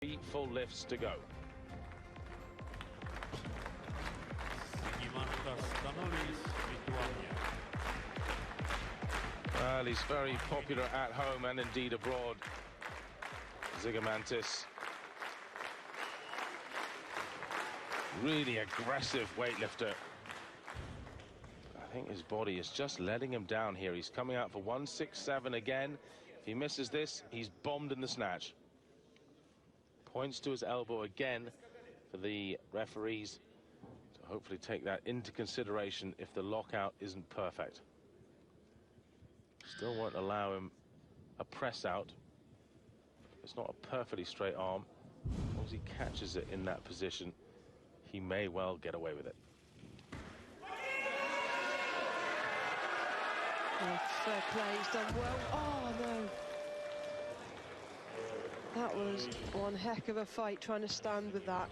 3 full lifts to go. Well, he's very popular at home and indeed abroad. Zigomantis. Really aggressive weightlifter. I think his body is just letting him down here. He's coming out for 167 again. If he misses this, he's bombed in the snatch. Points to his elbow again for the referees to hopefully take that into consideration if the lockout isn't perfect. Still won't allow him a press out. It's not a perfectly straight arm. As long as he catches it in that position, he may well get away with it. Oh, fair play, he's done well. Oh no. That was one heck of a fight trying to stand with that.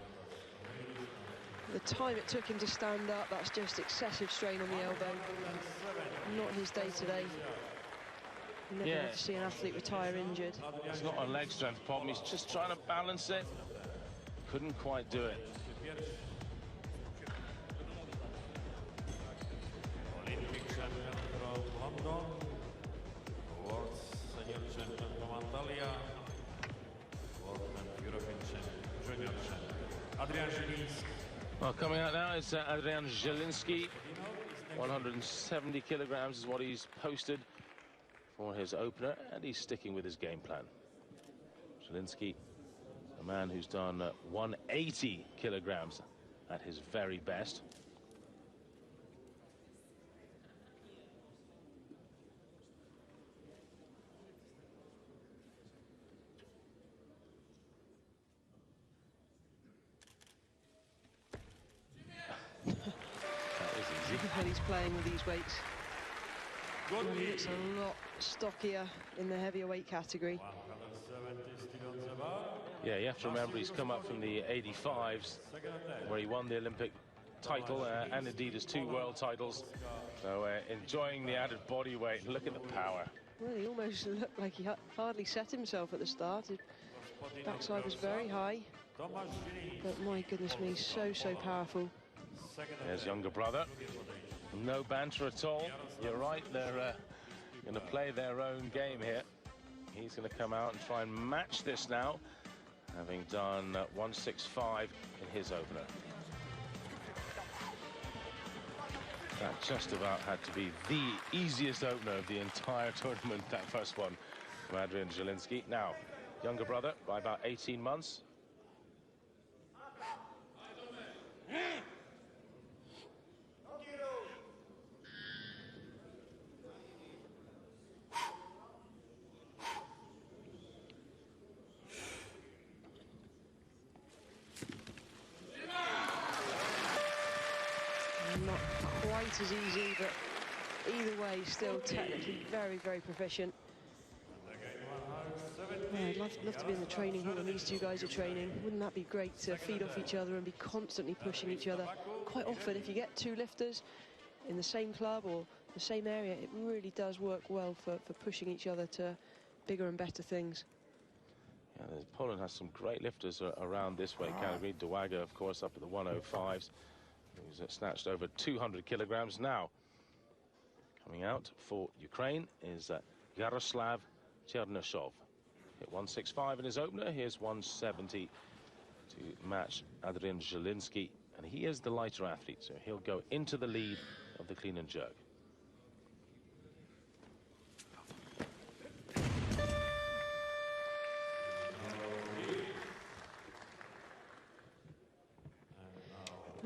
The time it took him to stand up, that's just excessive strain on the elbow. Not his day today. You never have to see an athlete retire injured. It's not a leg strength problem, he's just trying to balance it. Couldn't quite do it. Olympic champion from London, world senior champion from Antalya, world and European champion, junior champion, Adrian Jelinski. Well, coming out now is Adrian Jelinski. 170 kilograms is what he's posted for his opener, and he's sticking with his game plan. Jelinski, a man who's done 180 kilograms at his very best. When he's playing with these weights, well, he looks a lot stockier in the heavier weight category. Yeah, you have to remember he's come up from the 85s, where he won the Olympic title and indeed his 2 world titles. So enjoying the added body weight. Look at the power. Well, he almost looked like he hardly set himself at the start. His backside was very high, but my goodness me, so powerful. There's younger brother. No banter at all. You're right, they're going to play their own game here. He's going to come out and try and match this now, having done 165 in his opener. That just about had to be the easiest opener of the entire tournament, that first one from Adrian Jelinski. Now, younger brother by about 18 months. Not quite as easy, but either way, still technically very proficient. Oh, I'd love to be in the training hall when these two guys are training. Wouldn't that be great to feed off each other and be constantly pushing each other? Quite often, if you get 2 lifters in the same club or the same area, it really does work well for pushing each other to bigger and better things. Yeah, Poland has some great lifters around this weight category. Dowaga, of course, up at the 105s. He's snatched over 200 kilograms now. Coming out for Ukraine is Yaroslav Chernyshov. Hit 165 in his opener. Here's 170 to match Adrian Jelinski. And he is the lighter athlete, so he'll go into the lead of the clean and jerk.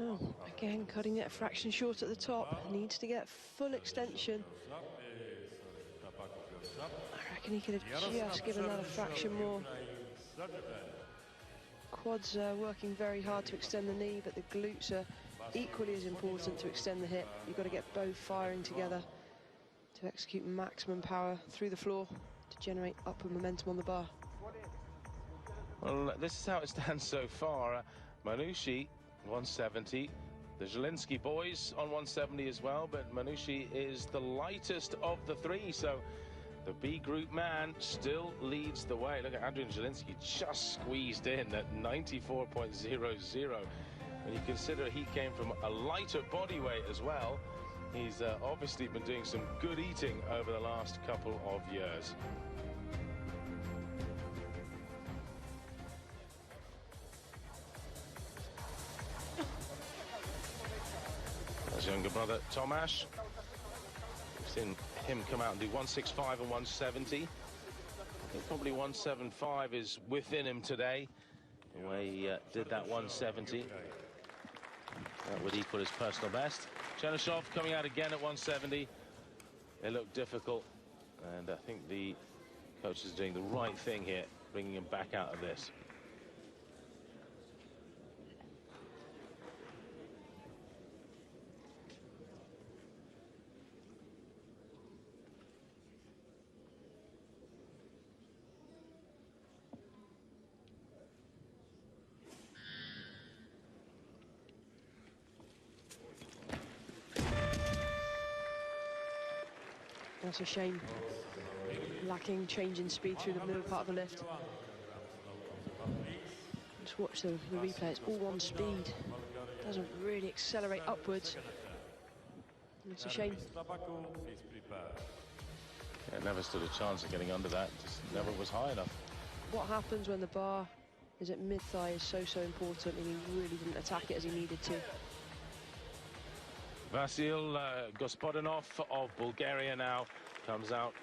Oh, again, cutting it a fraction short at the top. Needs to get full extension. I reckon he could have just given that a fraction more. Quads are working very hard to extend the knee, but the glutes are equally as important to extend the hip. You've got to get both firing together to execute maximum power through the floor to generate upward momentum on the bar. Well, this is how it stands so far. Manushi, 170. The Jelinski boys on 170 as well, but Manushi is the lightest of the 3, so the The B group man still leads the way. Look at Adrian Jelinski just squeezed in at 94.00. When you consider he came from a lighter body weight as well, he's obviously been doing some good eating over the last couple of years. His younger brother Tomasz, we've seen him come out and do 165 and 170. I think probably 175 is within him today, the way he did that 170. That would equal his personal best. Chernyshov coming out again at 170. It looked difficult, and I think the coach is doing the right thing here, bringing him back out of this. That's a shame. Lacking change in speed through the middle part of the lift. Just watch the replay. It's all one speed. Doesn't really accelerate upwards. It's a shame. Yeah, never stood a chance of getting under that. Just never was high enough. What happens when the bar is at mid-thigh is so important, and he really didn't attack it as he needed to. Vasil Gospodinov of Bulgaria now comes out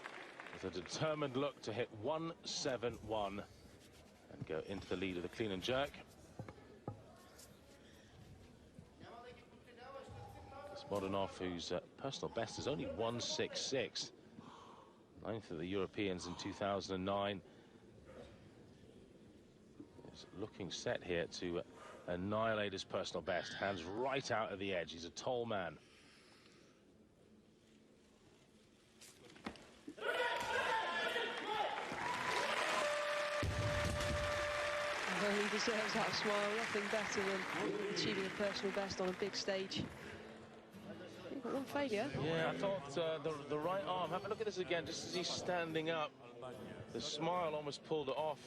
with a determined look to hit 171 and go into the lead of the clean and jerk. Gospodinov, whose personal best is only 166, 9th of the Europeans in 2009, is looking set here to annihilate his personal best. Hands right out of the edge. He's a tall man. Well, he deserves that smile. Nothing better than achieving a personal best on a big stage. You've got one failure. Yeah, I thought the right arm. Have a look at this again. Just as he's standing up, the smile almost pulled it off.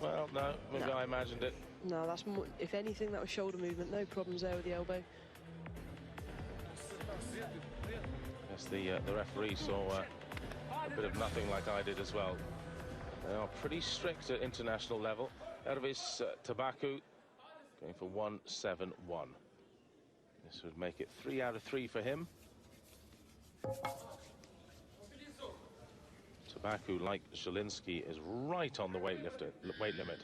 Well, no, maybe I imagined it. No, that's more, if anything, that was shoulder movement. No problems there with the elbow. Yes, the referee saw a bit of nothing like I did as well. They are pretty strict at international level. Ervis Tabaku going for 171. This would make it 3 out of 3 for him. Tabaku, like Jelinski, is right on the weight limit.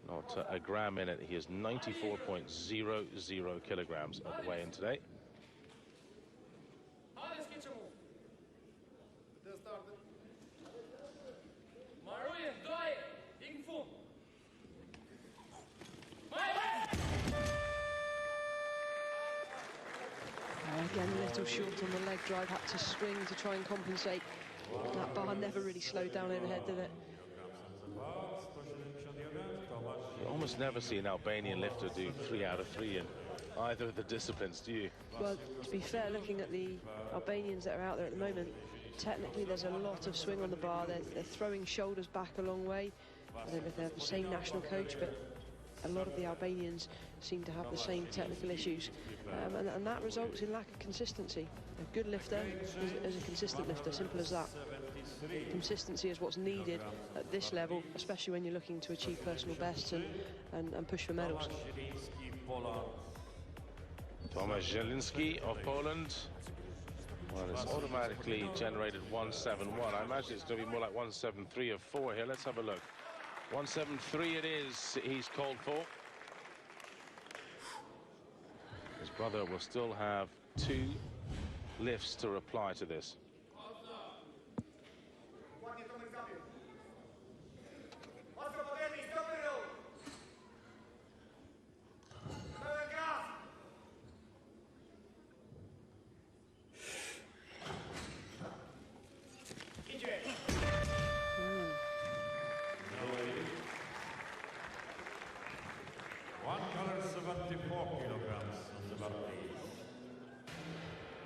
Not a gram in it. He is 94.00 kilograms at the weigh-in today. Again, a little short on the leg drive, had to swing to try and compensate. That bar never really slowed down overhead, did it? You almost never see an Albanian lifter do 3 out of 3 in either of the disciplines, do you? Well, to be fair, looking at the Albanians that are out there at the moment, technically there's a lot of swing on the bar. They're throwing shoulders back a long way. I don't know if they have the same national coach, but a lot of the Albanians seem to have the same technical issues, and that results in lack of consistency. A good lifter is a consistent lifter, simple as that. Consistency is what's needed at this level, especially when you're looking to achieve personal bests and push for medals. Tomasz Jelinski of Poland. Well, it's automatically generated 171. I imagine it's going to be more like 173 or 4 here. Let's have a look. 173 it is, he's called for. His brother will still have 2 lifts to reply to this.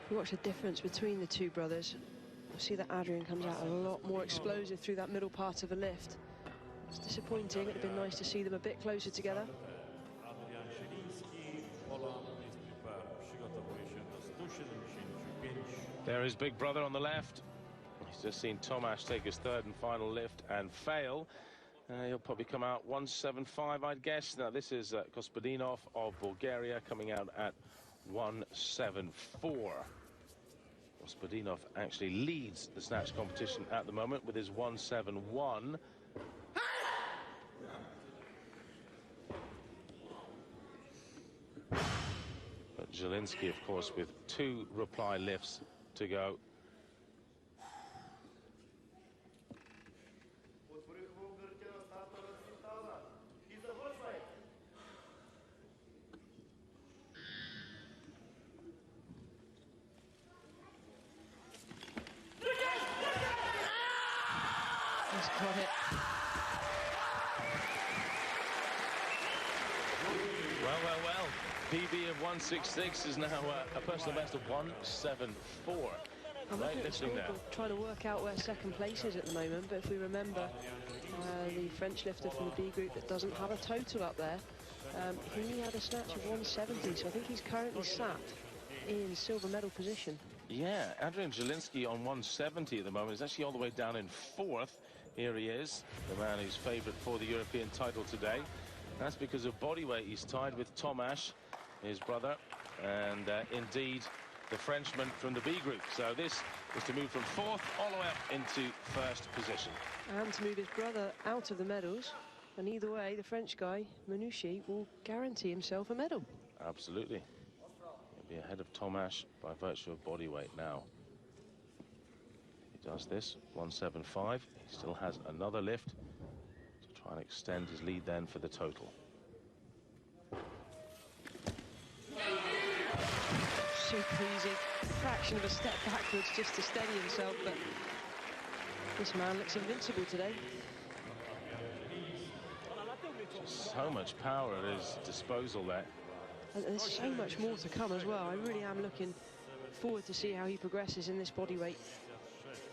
If you watch the difference between the two brothers, see that Adrian comes out a lot more explosive through that middle part of the lift. It's disappointing. It would have been nice to see them a bit closer together. There is big brother on the left. He's just seen Tomasz take his third and final lift and fail. He'll probably come out 175, I'd guess. Now, this is Gospodinov of Bulgaria coming out at 174. Gospodinov actually leads the snatch competition at the moment with his 171. But Jelinski, of course, with 2 reply lifts to go. He's got it. Well. PB of 166 is now a personal best of 174. I'm looking at the scoreboard, trying to work out where second place is at the moment, but if we remember the French lifter from the B group that doesn't have a total up there, he had a snatch of 170, so I think he's currently sat in silver medal position. Yeah, Adrian Jelinski on 170 at the moment is actually all the way down in 4th. Here he is, the man who's favourite for the European title today. That's because of body weight. He's tied with Tomasz, his brother, and indeed the Frenchman from the B group. So this is to move from 4th all the way up into 1st position. And to move his brother out of the medals. And either way, the French guy, Manouchi, will guarantee himself a medal. Absolutely. He'll be ahead of Tomasz by virtue of body weight now. He does this, 175. He still has another lift to try and extend his lead then for the total. Super easy. Fraction of a step backwards just to steady himself, but this man looks invincible today. So much power at his disposal there. And there's so much more to come as well. I really am looking forward to see how he progresses in this body weight.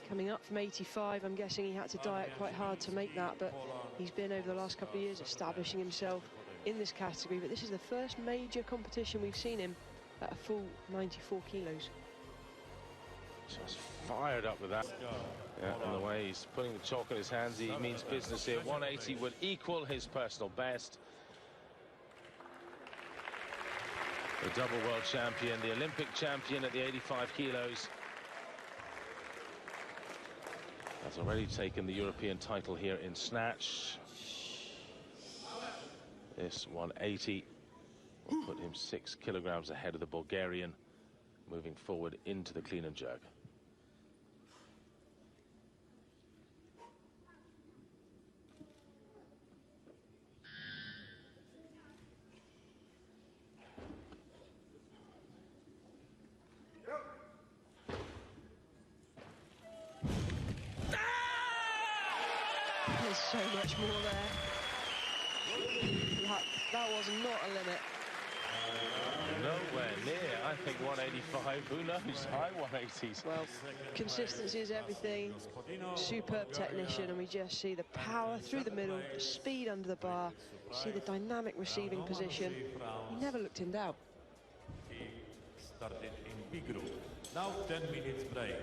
Coming up from 85, I'm guessing he had to diet quite hard to make that, but he's been over the last couple of years establishing himself in this category. But this is the first major competition we've seen him at a full 94 kilos. Just fired up with that. Yeah, and the way he's putting the chalk in his hands, he means business here. 180 would equal his personal best. The double world champion, the Olympic champion at the 85 kilos. Has already taken the European title here in Snatch. This 180 will put him 6 kilograms ahead of the Bulgarian, moving forward into the clean and jerk. There's so much more there. That was not a limit. Nowhere near. I think 185. Who knows? High 180s. Well, consistency is everything. Superb technician, and we just see the power through the middle, the speed under the bar. See the dynamic receiving position. He never looked in doubt. He started in B group. Now 10 minutes break.